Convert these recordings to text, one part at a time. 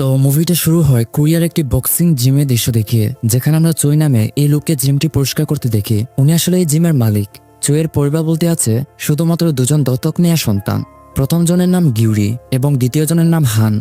তো মুভিটা শুরু হয় কোরিয়ার একটি বক্সিং জিমের দৃশ্য দেখিয়ে, যেখানে আমরা চুই নামে এই লোককে জিমটি পরিষ্কার করতে দেখি। উনি আসলে এই জিমের মালিক। চুইয়ের পরিবার বলতে আছে শুধুমাত্র দুজন দত্তক নেওয়া সন্তান। প্রথম জনের নাম গিউরি এবং দ্বিতীয় জনের নাম হান।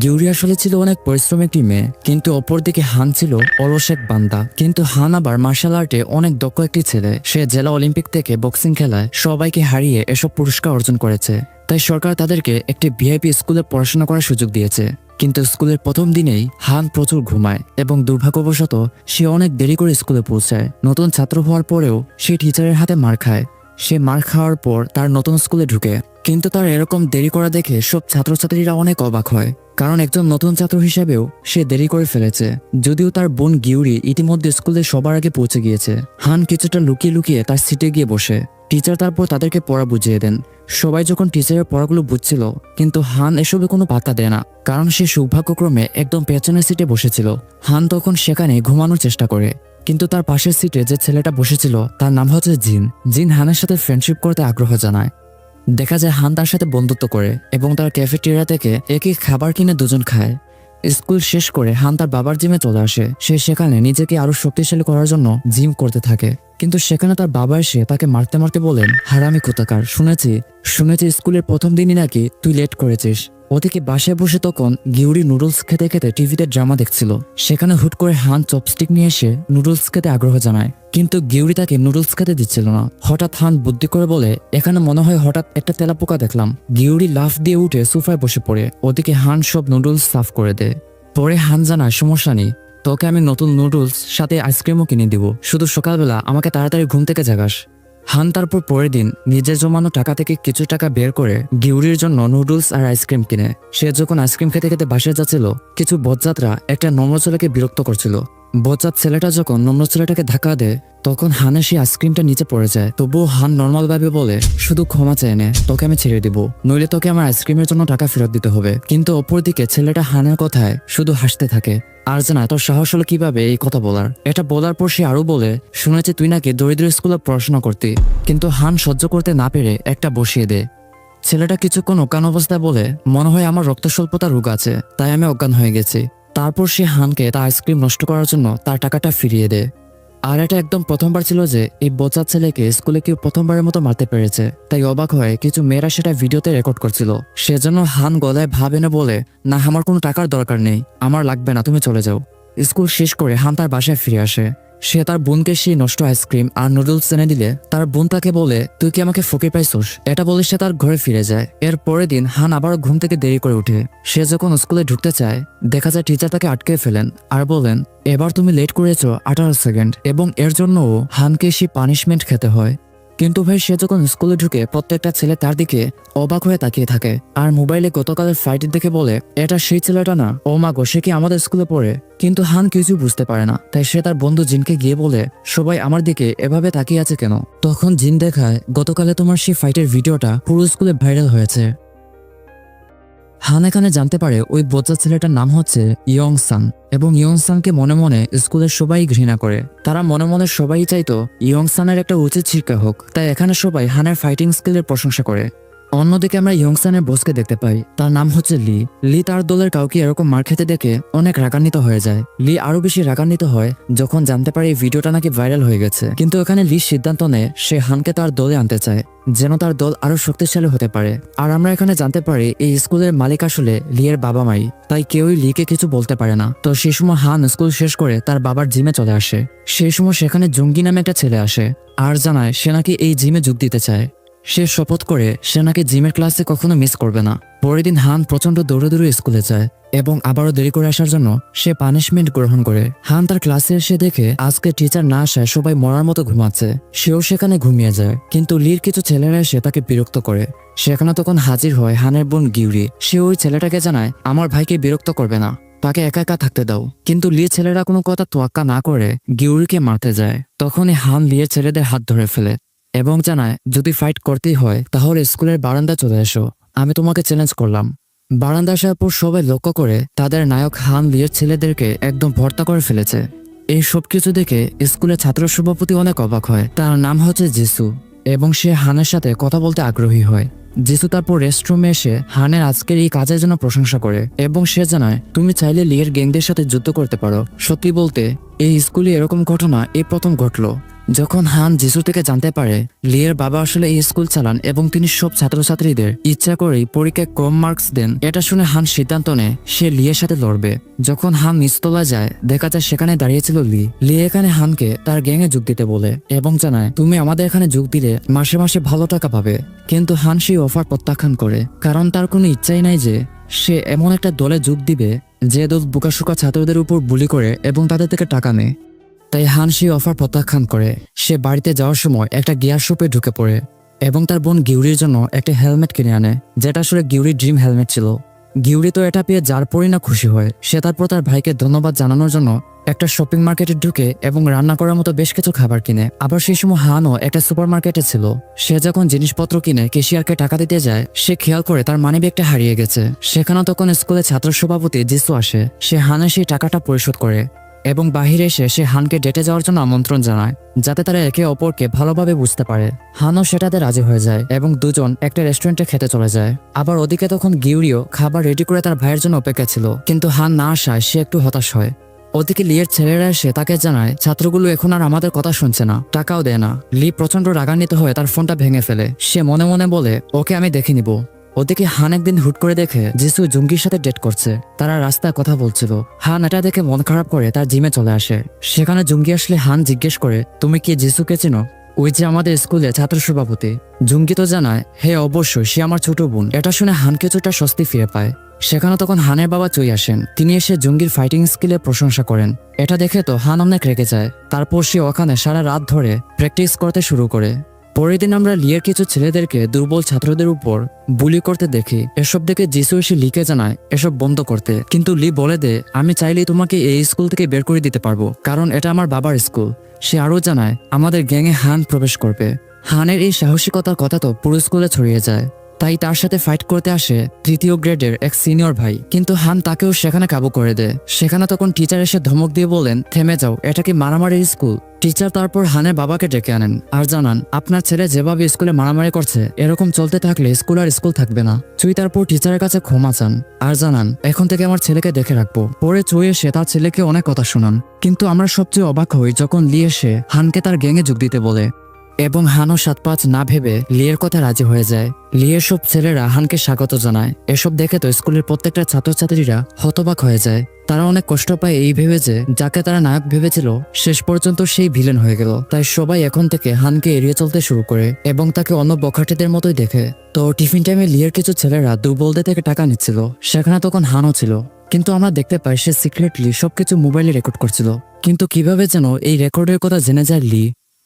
গিউরি আসলে ছিল অনেক পরিশ্রমী একটি মেয়ে, কিন্তু অপরদিকে হান ছিল অলস এক বান্দা। কিন্তু হান আবার মার্শাল আর্টে অনেক দক্ষ একটি ছেলে। সে জেলা অলিম্পিক থেকে বক্সিং খেলায় সবাইকে হারিয়ে এসব পুরস্কার অর্জন করেছে। তাই সরকার তাদেরকে একটি ভিআইপি স্কুলে পড়াশোনা করার সুযোগ দিয়েছে। কিন্তু স্কুলের প্রথম দিনেই হান প্রচুর ঘুমায় এবং দুর্ভাগ্যবশত সে অনেক দেরি করে স্কুলে পৌঁছায়। নতুন ছাত্র হওয়ার পরেও সে টিচারের হাতে মার খায়। সে মার খাওয়ার পর তার নতুন স্কুলে ঢুকে, কিন্তু তার এরকম দেরি করা দেখে সব ছাত্রছাত্রীরা অনেক অবাক হয়, কারণ একজন নতুন ছাত্র হিসেবেও সে দেরি করে ফেলেছে। যদিও তার বোন গিউরি ইতিমধ্যে স্কুলে সবার আগে পৌঁছে গিয়েছে। হান কিছুটা লুকিয়ে লুকিয়ে তার সিটে গিয়ে বসে। টিচার তারপর তাদেরকে পড়া বুঝিয়ে দেন। সবাই যখন টিচারের পড়াগুলো বুঝছিল, কিন্তু হান এসবে কোনো পাত্তা দেয় না, কারণ সে সৌভাগ্যক্রমে একদম পেছনের সিটে বসেছিল। হান তখন সেখানে ঘুমানোর চেষ্টা করে, কিন্তু তার পাশের সিটে যে ছেলেটা বসেছিল তার নাম হচ্ছে জিন। জিন হানের সাথে ফ্রেন্ডশিপ করতে আগ্রহ জানায়। দেখা যায় হান তার সাথে বন্ধুত্ব করে এবং তার ক্যাফেটেরিয়া থেকে একই খাবার কিনে দুজন খায়। স্কুল শেষ করে হান তার বাবার জিমে চলে আসে। সে সেখানে নিজেকে আরো শক্তিশালী করার জন্য জিম করতে থাকে, কিন্তু সেখানে তার বাবা এসে তাকে মারতে মারতে বলেন, হারামি কোথাকার, শুনেছি স্কুলের প্রথম দিনই নাকি তুই লেট করেছিস। ওদিকে বাসায় বসে তখন গিউরি নুডলস খেতে খেতে টিভিতে ড্রামা দেখছিল। সেখানে হুট করে হান চপস্টিক নিয়ে এসে নুডলস খেতে আগ্রহ জানায়, কিন্তু গিউরি তাকে নুডলস খেতে দিচ্ছিল না। হঠাৎ হান বুদ্ধি করে বলে, এখানে মনে হয় হঠাৎ একটা তেলাপোকা দেখলাম। গিউরি লাফ দিয়ে উঠে সোফায় বসে পড়ে। ওদিকে হান সব নুডলস সাফ করে দেয়। পরে হান জানায়, সমস্যা নেই, তোকে আমি নতুন নুডলস সাথে আইসক্রিমও কিনে দিব, শুধু সকালবেলা আমাকে তাড়াতাড়ি ঘুম থেকে জাগাস। হান তারপর পরের দিন নিজের জমানো টাকা থেকে কিছু টাকা বের করে গিউরির জন্য নুডলস আর আইসক্রিম কিনে। সে যখন আইসক্রিম খেতে খেতে বাসায় যাচ্ছিল, কিছু বজ্জাতরা একটা নম্র ছেলেকে বিরক্ত করছিল। বজ্জাত ছেলেটা যখন নম্র ছেলেটাকে ধাক্কা দেয়, তখন হানের সেই আইসক্রিমটা নিচে পড়ে যায়। তবুও হান নর্মাল ভাবে বলে, শুধু ক্ষমা চেয়ে নে, তোকে আমি ছেড়ে দিব, নইলে তোকে আমার আইসক্রিমের জন্য টাকা ফেরত দিতে হবে। কিন্তু অপরদিকে ছেলেটা হানের কথায় শুধু হাসতে থাকে আর জানা তোর সাহস হলো কিভাবে এই কথা বলার। এটা বলার পর সে আরো বলে, শুনেছি তুই নাকি দরিদ্র স্কুলে পড়াশোনা করতি। কিন্তু হান সহ্য করতে না পেরে একটা বসিয়ে দেয়। ছেলেটা কিছুক্ষণ অজ্ঞান অবস্থায় বলে, মনে হয় আমার রক্ত স্বল্পতা রোগ আছে, তাই আমি অজ্ঞান হয়ে গেছি। তারপর সে হানকে তার আইসক্রিম নষ্ট করার জন্য তার টাকাটা ফিরিয়ে দেয়। আর এটা একদম প্রথমবার ছিল যে এই বজ্জাত ছেলেকে স্কুলে কেউ প্রথমবারের মতো মারতে পেরেছে। তাই অবাক হয়ে কিছু মেয়েরা সেটা ভিডিওতে রেকর্ড করছিল। সেজন্য হান গলায় ভাব এনে বলে, না, আমার কোনো টাকার দরকার নেই, আমার লাগবে না, তুমি চলে যাও। স্কুল শেষ করে হান তার বাসায় ফিরে আসে। সে তার বোনকে সেই নষ্ট আইসক্রিম আর নুডলস এনে দিলে তার বোন তাকে বলে, তুই কি আমাকে ফকির পাইছোস? এটা বলে সে তার ঘরে ফিরে যায়। এর পরের দিন হান আবার ঘুম থেকে দেরি করে উঠে। সে যখন স্কুলে ঢুকতে চায়, দেখা যায় টিচার তাকে আটকে ফেলেন আর বলেন, এবার তুমি লেট করেছো 18 সেকেন্ড, এবং এর জন্যও হানকে সেই পানিশমেন্ট খেতে হয়। কিন্তু ভাই, সে যখন স্কুলে ঢুকে প্রত্যেকটা ছেলে তার দিকে অবাক হয়ে তাকিয়ে থাকে আর মোবাইলে গতকালের ফ্লাইটের দেখে বলে, এটা সেই ছেলেটা না? ও মা গো, সে কি আমাদের স্কুলে পড়ে? কিন্তু হান কিছু বুঝতে পারে না। তাই সে তার বন্ধু জিনকে গিয়ে বলে, সবাই আমার দিকে এভাবে তাকিয়ে আছে কেন? তখন জিন দেখায়, গতকালে তোমার সেই ফাইটের ভিডিওটা পুরো স্কুলে ভাইরাল হয়েছে। হান এখানে জানতে পারে ওই বজ্জাত ছেলেটার নাম হচ্ছে ইয়ং সান, এবং ইয়ং সানকে মনে মনে স্কুলের সবাই ঘৃণা করে। তারা মনে মনে সবাই চাইতো ইয়ং সানের একটা উচিত শিক্ষা হোক। তাই এখানে সবাই হানের ফাইটিং স্কিলের প্রশংসা করে। অন্যদিকে আমরা ইয়ং সানের বসকে দেখতে পাই, তার নাম হচ্ছে লি। লি তার দলের কাউকে এরকম মার খেতে দেখে অনেক রাগান্বিত হয়ে যায়। লি আরো বেশি রাগান্বিত হয় যখন জানতে পারে এই ভিডিওটা নাকি ভাইরাল হয়ে গেছে। কিন্তু এখানে লি সিদ্ধান্ত নেয় সে হানকে তার দলে আনতে চায়, যেন তার দল আরো শক্তিশালী হতে পারে। আর আমরা এখানে জানতে পারি এই স্কুলের মালিক আসলে লিয়ের বাবা মাই, তাই কেউই লিকে কিছু বলতে পারে না। তো সেই সময় হান স্কুল শেষ করে তার বাবার জিমে চলে আসে। সেই সময় সেখানে জঙ্গি নামে একটা ছেলে আসে আর জানায় সে নাকি এই জিমে যোগ দিতে চায়। সে শপথ করে সে নাকি জিমের ক্লাসে কখনো মিস করবে না। পরের দিন হান প্রচন্ড দৌড়ে দৌড়ে স্কুলে যায় এবং আবারও দেরি করে আসার জন্য সে পানিশমেন্ট গ্রহণ করে। হান তার ক্লাসে এসে দেখে আজকে টিচার না আসায় সবাই মরার মতো ঘুমাচ্ছে। সেও সেখানে ঘুমিয়ে যায়, কিন্তু লির কিছু ছেলেরা এসে তাকে বিরক্ত করে। সেখানে তখন হাজির হয় হানের বোন গিউরি। সে ওই ছেলেটাকে জানায়, আমার ভাইকে বিরক্ত করবে না, তাকে একা একা থাকতে দাও। কিন্তু লির ছেলেরা কোনো কথা তোয়াক্কা না করে গিউরিকে মারতে যায়। তখনই হান লির ছেলেদের হাত ধরে ফেলে এবং জানায়, যদি ফাইট করতেই হয় তাহলে স্কুলের বারান্দা চলে এসো, আমি তোমাকে চ্যালেঞ্জ করলাম। বারান্দা আসার পর সবাই লক্ষ্য করে তাদের নায়ক হান লিয়ের ছেলেদেরকে একদম ভর্তা করে ফেলেছে। এই সবকিছু দেখে স্কুলের ছাত্র সভাপতি অনেক অবাক হয়। তার নাম হচ্ছে জিসু এবং সে হানের সাথে কথা বলতে আগ্রহী হয়। জিসু তারপর রেস্টরুমে এসে হানের আজকের এই কাজের জন্য প্রশংসা করে এবং সে জানায় তুমি চাইলে লিয়ের গ্যাংদের সাথে যুদ্ধ করতে পারো। সত্যি বলতে এই স্কুলে এরকম ঘটনা এই প্রথম ঘটলো। যখন হান জিসু থেকে জানতে পারে লিয়ের বাবা আসলে এই স্কুল চালান এবং তিনি সব ছাত্রছাত্রীদের ইচ্ছা করেই পরীক্ষায় কম মার্কস দেন, এটা শুনে হান সিদ্ধান্ত নেয় সে লিয়ের সাথে লড়বে। যখন হান নিচতলা যায় দেখা যায় সেখানে দাঁড়িয়েছিল লি এখানে হানকে তার গ্যাংয়ে যোগ দিতে বলে এবং জানায় তুমি আমাদের এখানে যোগ দিলে মাসে মাসে ভালো টাকা পাবে। কিন্তু হান সেই অফার প্রত্যাখ্যান করে, কারণ তার কোনো ইচ্ছাই নাই যে সে এমন একটা দলে যোগ দিবে যে দল বোকাশোকা ছাত্রদের উপর বুলি করে এবং তাদের থেকে টাকা নেয়। তাই হান সেই অফার প্রত্যাখ্যান করে সে বাড়িতে যাওয়ার সময় একটা গিয়ার শপে ঢুকে পড়ে এবং তার বোন গিউরির জন্য একটা হেলমেট কিনে আনে, যেটা আসলে গিউরির ড্রিম হেলমেট ছিল। গিউরি তো এটা পেয়ে যার পরই না খুশি হয়। সে তারপর তার ভাইকে ধন্যবাদ জানানোর জন্য একটা শপিং মার্কেটে ঢুকে এবং রান্না করার মতো বেশ কিছু খাবার কিনে। আবার সেই সময় হানও একটা সুপার মার্কেটে ছিল। সে যখন জিনিসপত্র কিনে ক্যাশিয়ারকে টাকা দিতে যায় সে খেয়াল করে তার মানিব্যাগটা হারিয়ে গেছে। সেখানে তখন স্কুলের ছাত্র সভাপতি জিসু আসে। সে হানের সেই টাকাটা পরিশোধ করে এবং বাহিরে এসে সে হানকে ডেটে যাওয়ার জন্য আমন্ত্রণ জানায় যাতে তারা একে অপরকে ভালোভাবে বুঝতে পারে। হানও সেটাতে রাজি হয়ে যায় এবং দুজন একটা রেস্টুরেন্টে খেতে চলে যায়। আবার ওদিকে তখন গিউরিও খাবার রেডি করে তার ভাইয়ের জন্য অপেক্ষা ছিল, কিন্তু হান না আসায় সে একটু হতাশ হয়। ওদিকে লিয়ের ছেলেরা এসে তাকে জানায় ছাত্রগুলো এখন আর আমাদের কথা শুনছে না, টাকাও দেয় না। লি প্রচন্ড রাগান্বিত হয়ে তার ফোনটা ভেঙে ফেলে। সে মনে মনে বলে ওকে আমি দেখে নিব। ওদিকে হান একদিন হুট করে দেখে জিসু জুঙ্গির সাথে ডেট করছে। তারা রাস্তায় কথা বলছিল। হান এটা দেখে মন খারাপ করে তার জিমে চলে আসে। সেখানে জুঙ্গি আসলে হান জিজ্ঞেস করে তুমি কি জিসুকে চেনো? ওই যে আমাদের স্কুলে ছাত্র সভাপতি। জুঙ্গি তো জানায় হ্যাঁ অবশ্যই, সে আমার ছোট বোন। এটা শুনে হান কিছুটা স্বস্তি ফিরে পায়। সেখানে তখন হানের বাবা চই আসেন। তিনি এসে জুঙ্গির ফাইটিং স্কিলের প্রশংসা করেন। এটা দেখে তো হান অনেক রেগে যায়। তারপর সে ওখানে সারা রাত ধরে প্র্যাকটিস করতে শুরু করে। পরের দিন আমরা লিয়ের কিছু ছেলেদেরকে দুর্বল ছাত্রদের উপর বুলি করতে দেখি। এসব দেখে জিসু এসে লিকে জানায় এসব বন্ধ করতে, কিন্তু লি বলে দে আমি চাইলেই তোমাকে এই স্কুল থেকে বের করে দিতে পারবো, কারণ এটা আমার বাবার স্কুল। সে আরো জানায় আমাদের গ্যাংয়ে হান প্রবেশ করবে। হানের এই সাহসিকতার কথা তো পুরো স্কুলে ছড়িয়ে যায়। তাই তার সাথে ফাইট করতে আসে তৃতীয় গ্রেডের এক সিনিয়র ভাই, কিন্তু হান তাকেও সেখানে কাবু করে দেয়। সেখানে তখন টিচার এসে ধমক দিয়ে বলেন থেমে যাও, এটা কি মারামারির স্কুল? টিচার তারপর হানের বাবাকে ডেকে আনেন আর জানান আপনার ছেলে যেভাবে স্কুলে মারামারি করছে এরকম চলতে থাকলে স্কুল আর স্কুল থাকবে না। চুই তারপর টিচারের কাছে ক্ষমা চান আর জানান এখন থেকে আমার ছেলেকে দেখে রাখবো। পরে চুই এসে তার ছেলেকে অনেক কথা শোনান, কিন্তু আমরা সবচেয়ে অবাক হই যখন লি এসে হানকে তার গ্যাংয়ে যোগ দিতে বলে এবং হানও ৭-৫ না ভেবে লিয়ের কথা রাজি হয়ে যায়। লিয়ের সব ছেলেরা হানকে স্বাগত জানায়। এসব দেখে তো স্কুলের প্রত্যেকটা ছাত্রছাত্রীরা হতবাক হয়ে যায়। তারা অনেক কষ্ট পায় এই ভেবে যে যাকে তারা নায়ক ভেবেছিল শেষ পর্যন্ত সেই ভিলেন হয়ে গেল। তাই সবাই এখন থেকে হানকে এড়িয়ে চলতে শুরু করে এবং তাকে অন্য বখাটেদের মতোই দেখে। তো টিফিন টাইমে লিয়ের কিছু ছেলেরা দুর্বলদের থেকে টাকা নিচ্ছিল। সেখানে তখন হানও ছিল, কিন্তু আমরা দেখতে পাই সে সিক্রেটলি সবকিছু মোবাইলে রেকর্ড করছিল। কিন্তু কিভাবে যেন এই রেকর্ডের কথা জেনে যায় লি।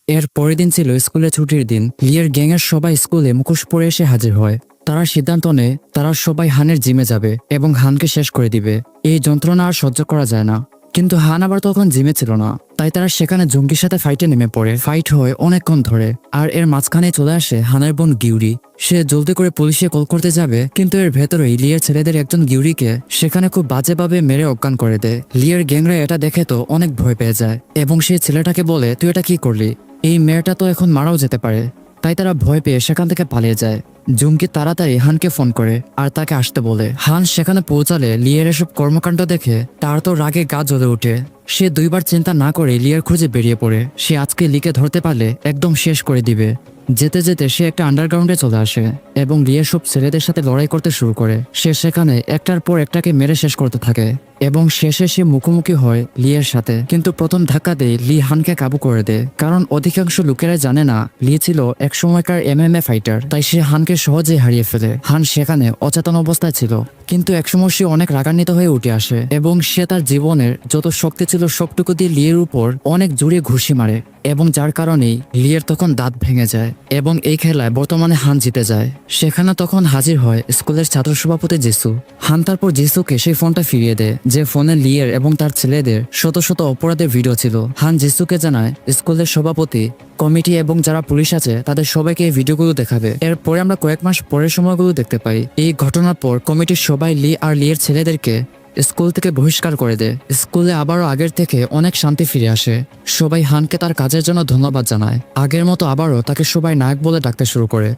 এর পরের দিন ছিল স্কুলে ছুটির দিন। লিয়ের গ্যাংয়ের সবাই স্কুলে মুখোশ পরে এসে হাজির হয়। তারা সিদ্ধান্ত নেয় তারা সবাই হানের জিমে যাবে এবং হানকে শেষ করে দিবে। এই যন্ত্রণা আর সহ্য করা যায় না। কিন্তু হান আবার তখন জিমে ছিল না, তাই তারা সেখানে জঙ্গির সাথে ফাইটে নেমে পড়ে। ফাইট হয় অনেকক্ষণ ধরে, আর এর মাঝখানে চলে আসে হানের বোন গিউরি। সে জলদি করে পুলিশে কল করতে যাবে, কিন্তু এর ভেতরেই লিয়ের ছেলেদের একজন গিউরিকে সেখানে খুব বাজেভাবে মেরে অজ্ঞান করে দেয়। লিয়ের গ্যাংরা এটা দেখে তো অনেক ভয় পেয়ে যায় এবং সেই ছেলেটাকে বলে তুই এটা কি করলি? এই মেয়েটা তো এখন মারাও যেতে পারে। তাই তারা ভয় পেয়ে সেখান থেকে পালিয়ে যায়। জুঙ্কি তাড়াতাড়ি হানকে ফোন করে আর তাকে আসতে বলে। হান সেখানে পৌঁছালে লিয়ের এসব কর্মকাণ্ড দেখে তার তো রাগে গা জ্বলে ওঠে। সে দুইবার চিন্তা না করে লিয়ের খোঁজে বেরিয়ে পড়ে। সে আজকে লিকে ধরতে পারলে একদম শেষ করে দিবে। যেতে যেতে সে একটা আন্ডারগ্রাউন্ডে চলে আসে এবং লিয়ের সব ছেলেদের সাথে লড়াই করতে শুরু করে। সে সেখানে একটার পর একটাকে মেরে শেষ করতে থাকে এবং শেষে সে মুখোমুখি হয় লিয়ের সাথে। কিন্তু প্রথম ধাক্কাতেই লি হানকে কাবু করে দেয়, কারণ অধিকাংশ লোকেরা জানে না লি ছিল এক সময়কার MMA ফাইটার। তাই সে হানকে সহজেই হারিয়ে ফেলে। হান সেখানে অচেতন অবস্থায় ছিল, কিন্তু একসময় সে অনেক রাগান্বিত হয়ে উঠে আসে এবং সে তার জীবনের যত শক্তি ছিল সবটুকু দিয়ে লিয়ের উপর অনেক জোরে ঘুষি মারে এবং যার কারণেই লিয়ের তখন দাঁত ভেঙে যায় এবং এই খেলায় বর্তমানে হান জিতে যায়। সেখানে তখন হাজির হয় স্কুলের ছাত্র সভাপতি জিসু। হান তারপর জিসুকে সেই ফোনটা ফিরিয়ে দেয় যে ফোনে লিয়ের এবং তার ছেলেদের শত শত অপরাধের ভিডিও ছিল। হান জিসুকে জানায় স্কুলের সভাপতি, কমিটি এবং যারা পুলিশ আছে তাদের সবাইকে এই ভিডিওগুলো দেখাবে। এরপরে আমরা কয়েক মাস পরের সময়গুলো দেখতে পাই। এই ঘটনার পর কমিটির সবাই লি আর লিয়ের ছেলেদেরকে স্কুল থেকে বহিষ্কার করে দেয়। স্কুলে আবারও আগের থেকে অনেক শান্তি ফিরে আসে। সবাই হানকে তার কাজের জন্য ধন্যবাদ জানায়। আগের মতো আবারও তাকে সবাই নায়ক বলে ডাকতে শুরু করে।